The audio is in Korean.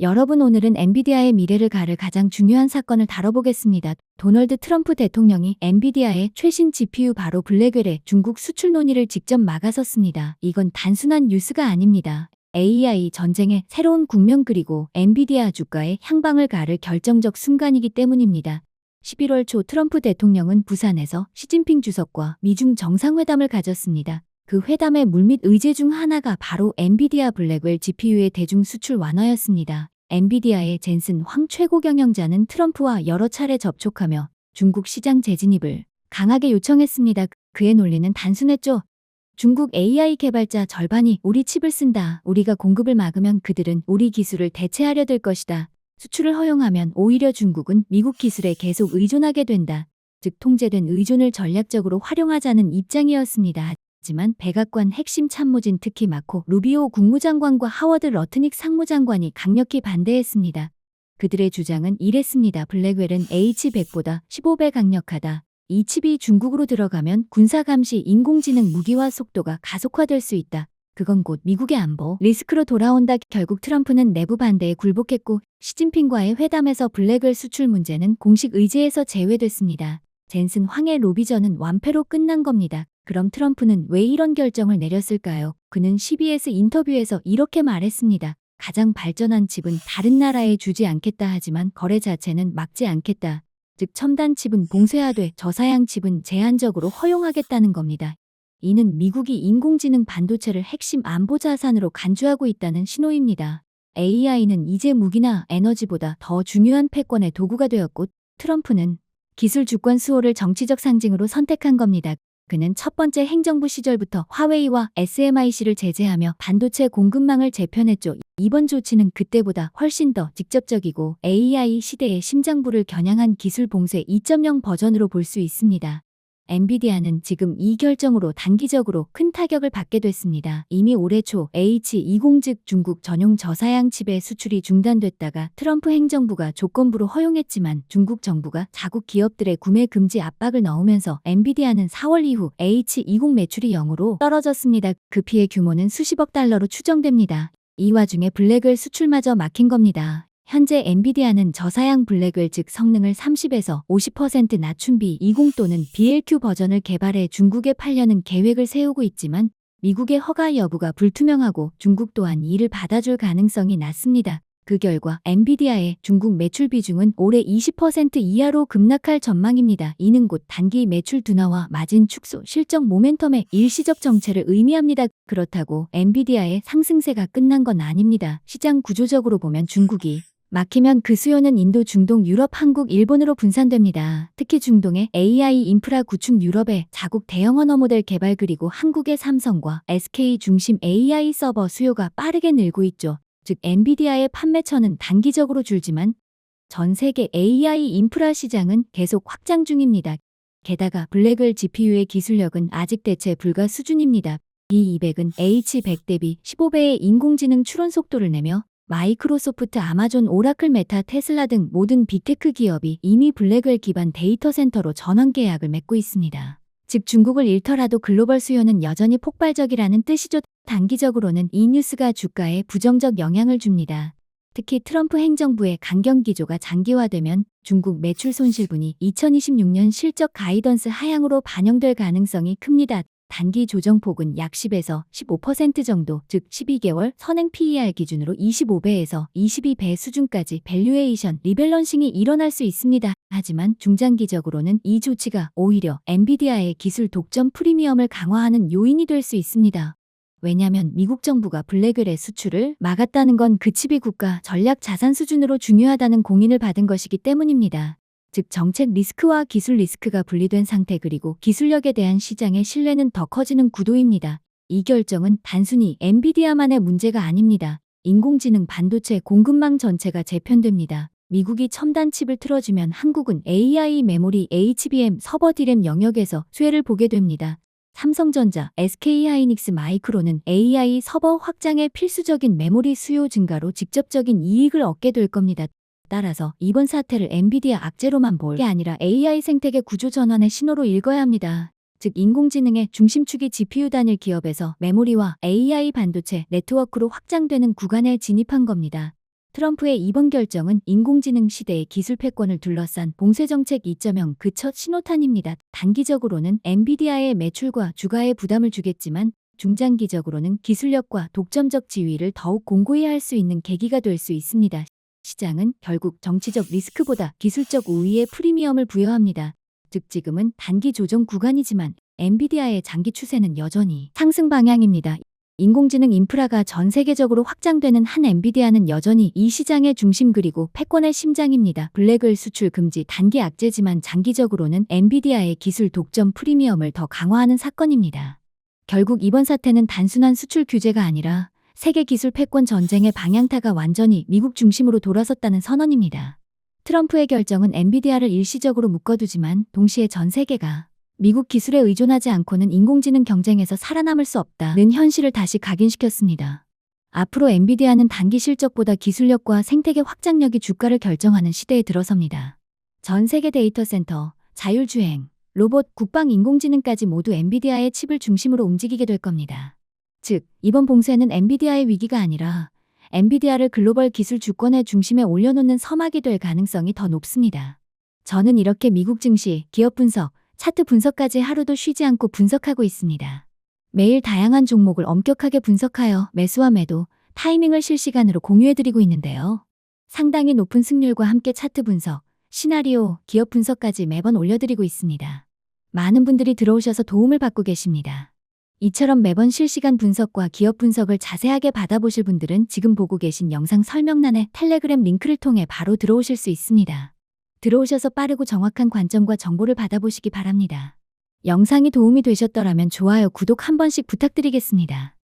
여러분, 오늘은 엔비디아의 미래를 가를 가장 중요한 사건을 다뤄보겠습니다. 도널드 트럼프 대통령이 엔비디아의 최신 GPU 바로 블랙웰의 중국 수출 논의를 직접 막아섰습니다. 이건 단순한 뉴스가 아닙니다. AI 전쟁의 새로운 국면 그리고 엔비디아 주가의 향방을 가를 결정적 순간이기 때문입니다. 11월 초 트럼프 대통령은 부산에서 시진핑 주석과 미중 정상회담을 가졌습니다. 그 회담의 물밑 의제 중 하나가 바로 엔비디아 블랙웰 GPU의 대중 수출 완화였습니다. 엔비디아의 젠슨 황 최고 경영자는 트럼프와 여러 차례 접촉하며 중국 시장 재진입을 강하게 요청했습니다. 그의 논리는 단순했죠. 중국 AI 개발자 절반이 우리 칩을 쓴다. 우리가 공급을 막으면 그들은 우리 기술을 대체하려 들 것이다. 수출을 허용하면 오히려 중국은 미국 기술에 계속 의존하게 된다. 즉 통제된 의존을 전략적으로 활용하자는 입장이었습니다. 하지만 백악관 핵심 참모진, 특히 마코 루비오 국무장관과 하워드 러트닉 상무장관이 강력히 반대했습니다. 그들의 주장은 이랬습니다. 블랙웰은 H100보다 15배 강력하다. 이 칩이 중국으로 들어가면 군사감시, 인공지능 무기화 속도가 가속화될 수 있다. 그건 곧 미국의 안보 리스크로 돌아온다. 결국 트럼프는 내부 반대에 굴복했고 시진핑과의 회담에서 블랙웰 수출 문제는 공식 의제에서 제외됐습니다. 젠슨 황의 로비전은 완패로 끝난 겁니다. 그럼 트럼프는 왜 이런 결정을 내렸을까요? 그는 CBS 인터뷰에서 이렇게 말했습니다. 가장 발전한 칩은 다른 나라에 주지 않겠다. 하지만 거래 자체는 막지 않겠다. 즉 첨단 칩은 봉쇄하되 저사양 칩은 제한적으로 허용하겠다는 겁니다. 이는 미국이 인공지능 반도체를 핵심 안보 자산으로 간주하고 있다는 신호입니다. AI는 이제 무기나 에너지보다 더 중요한 패권의 도구가 되었고 트럼프는 기술 주권 수호를 정치적 상징으로 선택한 겁니다. 그는 첫 번째 행정부 시절부터 화웨이와 SMIC를 제재하며 반도체 공급망을 재편했죠. 이번 조치는 그때보다 훨씬 더 직접적이고 AI 시대의 심장부를 겨냥한 기술 봉쇄 2.0 버전으로 볼 수 있습니다. 엔비디아는 지금 이 결정으로 단기적으로 큰 타격을 받게 됐습니다. 이미 올해 초 H20 즉 중국 전용 저사양 칩의 수출이 중단됐다가 트럼프 행정부가 조건부로 허용했지만 중국 정부가 자국 기업들의 구매 금지 압박을 넣으면서 엔비디아는 4월 이후 H20 매출이 0으로 떨어졌습니다. 그 피해 규모는 수십억 달러로 추정됩니다. 이 와중에 블랙웰 수출마저 막힌 겁니다. 현재 엔비디아는 저사양 블랙웰 즉 성능을 30에서 50% 낮춘 B20 또는 BLQ 버전을 개발해 중국에 팔려는 계획을 세우고 있지만 미국의 허가 여부가 불투명하고 중국 또한 이를 받아줄 가능성이 낮습니다. 그 결과 엔비디아의 중국 매출 비중은 올해 20% 이하로 급락할 전망입니다. 이는 곧 단기 매출 둔화와 마진 축소, 실적 모멘텀의 일시적 정체를 의미합니다. 그렇다고 엔비디아의 상승세가 끝난 건 아닙니다. 시장 구조적으로 보면 중국이 막히면 그 수요는 인도, 중동, 유럽, 한국, 일본으로 분산됩니다. 특히 중동의 AI 인프라 구축, 유럽의 자국 대형 언어 모델 개발 그리고 한국의 삼성과 SK 중심 AI 서버 수요가 빠르게 늘고 있죠. 즉 엔비디아의 판매처는 단기적으로 줄지만 전 세계 AI 인프라 시장은 계속 확장 중입니다. 게다가 블랙웰 GPU의 기술력은 아직 대체 불가 수준입니다. B200은 H100 대비 15배의 인공지능 추론 속도를 내며 마이크로소프트, 아마존, 오라클, 메타, 테슬라 등 모든 빅테크 기업이 이미 블랙웰 기반 데이터 센터로 전원 계약을 맺고 있습니다. 즉 중국을 잃더라도 글로벌 수요는 여전히 폭발적이라는 뜻이죠. 단기적으로는 이 뉴스가 주가에 부정적 영향을 줍니다. 특히 트럼프 행정부의 강경 기조가 장기화되면 중국 매출 손실분이 2026년 실적 가이던스 하향으로 반영될 가능성이 큽니다. 단기 조정폭은 약 10에서 15% 정도, 즉 12개월 선행 PER 기준으로 25배에서 22배 수준까지 밸류에이션 리밸런싱이 일어날 수 있습니다. 하지만 중장기적으로는 이 조치가 오히려 엔비디아의 기술 독점 프리미엄을 강화하는 요인이 될 수 있습니다. 왜냐하면 미국 정부가 블랙웰의 수출을 막았다는 건 그 칩이 국가 전략 자산 수준으로 중요하다는 공인을 받은 것이기 때문입니다. 즉 정책 리스크와 기술 리스크가 분리된 상태 그리고 기술력에 대한 시장의 신뢰는 더 커지는 구도입니다. 이 결정은 단순히 엔비디아만의 문제가 아닙니다. 인공지능 반도체 공급망 전체가 재편됩니다. 미국이 첨단 칩을 틀어주면 한국은 AI 메모리, HBM, 서버 디램 영역에서 수혜를 보게 됩니다. 삼성전자, SK하이닉스, 마이크론은 AI 서버 확장에 필수적인 메모리 수요 증가로 직접적인 이익을 얻게 될 겁니다. 따라서 이번 사태를 엔비디아 악재로만 볼 게 아니라 AI 생태계 구조 전환의 신호로 읽어야 합니다. 즉 인공지능의 중심축이 GPU 단일 기업에서 메모리와 AI 반도체 네트워크로 확장되는 구간에 진입한 겁니다. 트럼프의 이번 결정은 인공지능 시대의 기술 패권을 둘러싼 봉쇄정책 2.0 그 첫 신호탄입니다. 단기적으로는 엔비디아의 매출과 주가에 부담을 주겠지만 중장기적으로는 기술력과 독점적 지위를 더욱 공고히 할 수 있는 계기가 될 수 있습니다. 시장은 결국 정치적 리스크보다 기술적 우위에 프리미엄을 부여합니다. 즉 지금은 단기 조정 구간이지만 엔비디아의 장기 추세는 여전히 상승 방향입니다. 인공지능 인프라가 전 세계적으로 확장되는 한 엔비디아는 여전히 이 시장의 중심 그리고 패권의 심장입니다. 블랙을 수출 금지 단기 악재지만 장기적으로는 엔비디아의 기술 독점 프리미엄을 더 강화하는 사건입니다. 결국 이번 사태는 단순한 수출 규제가 아니라 세계 기술 패권 전쟁의 방향타가 완전히 미국 중심으로 돌아섰다는 선언입니다. 트럼프의 결정은 엔비디아를 일시적으로 묶어두지만 동시에 전 세계가 미국 기술에 의존하지 않고는 인공지능 경쟁에서 살아남을 수 없다는 현실을 다시 각인시켰습니다. 앞으로 엔비디아는 단기 실적보다 기술력과 생태계 확장력이 주가를 결정하는 시대에 들어섭니다. 전 세계 데이터 센터, 자율주행, 로봇, 국방, 인공지능까지 모두 엔비디아의 칩을 중심으로 움직이게 될 겁니다. 즉, 이번 봉쇄는 엔비디아의 위기가 아니라 엔비디아를 글로벌 기술 주권의 중심에 올려놓는 서막이 될 가능성이 더 높습니다. 저는 이렇게 미국 증시, 기업 분석, 차트 분석까지 하루도 쉬지 않고 분석하고 있습니다. 매일 다양한 종목을 엄격하게 분석하여 매수와 매도, 타이밍을 실시간으로 공유해드리고 있는데요. 상당히 높은 승률과 함께 차트 분석, 시나리오, 기업 분석까지 매번 올려드리고 있습니다. 많은 분들이 들어오셔서 도움을 받고 계십니다. 이처럼 매번 실시간 분석과 기업 분석을 자세하게 받아보실 분들은 지금 보고 계신 영상 설명란에 텔레그램 링크를 통해 바로 들어오실 수 있습니다. 들어오셔서 빠르고 정확한 관점과 정보를 받아보시기 바랍니다. 영상이 도움이 되셨더라면 좋아요, 구독 한 번씩 부탁드리겠습니다.